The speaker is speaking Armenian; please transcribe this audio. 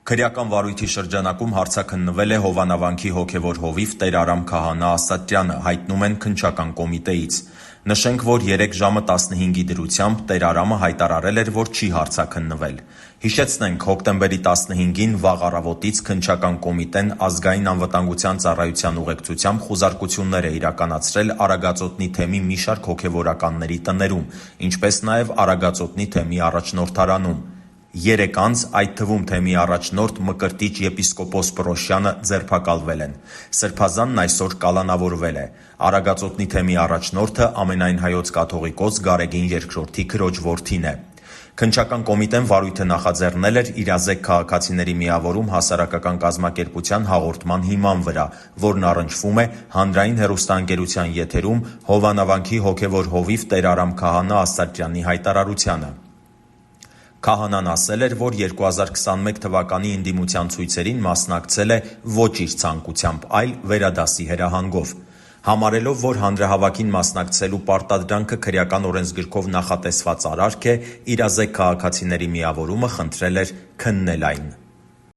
Քրեական վարույթի շրջանակում հարցաքննվել է Հովանավանքի հոգևոր հովիվ Տեր Արամ Քահանա Ասատրյանը, հայտնում են քննչական կոմիտեից։ Նշենք, որ 3 ժամը 15-ի դրությամբ Տեր Արամը հայտարարել էր, որ չի հարցաքննվել։ Հիշեցնենք, հոկտեմբերի 15-ին վաղ առավոտից քննչական կոմիտեն Ազգային անվտանգության ծառայության ուղեկցությամբ խուզարկություններ է իրականացրել Արագածոտնի թեմի մի շարք հոգևորականների տներում, ինչպես նաև Արագածոտնի թեմի առաջնորդարանում։ 3 անձ, այդ թվում թեմի առաջնորդ Մկրտիչ եպիսկոպոս Պռոշյանը ձերբակալվել են։ Սրբազանն այսօր կալանավորվել է։ Արագածոտնի թեմի առաջնորդը ամենայն հայոց կաթողիկոս Գարեգին II քրոջ որդին է։ Քննչական կոմիտեն վարույթը նախաձեռնել էր իրազեկ քաղաքացիների միավորում հասարակական կազմակերպության հաղորդման հիման վրա, որն առնչվում է հանրային հեռուստաընկերության եթերում Հովանավանքի հոգևոր հովիվ Տեր Արամ Քահանա Ասատրյանի հայտարարությանը։ Քահանան ասել էր, որ 2021 թվականի ընդդիմության ցույցերին մասնակցել է ոչ իր ցանկությամբ, այլ վերադասի հրահանգով։ Համարելով, որ հանրահավաքին մասնակցելու պարտադրանքը քրեական օրենսգրքով նախատեսված արարք է, իրազեկ քաղաքացիների միավորումը խնդրել էր քննել այն։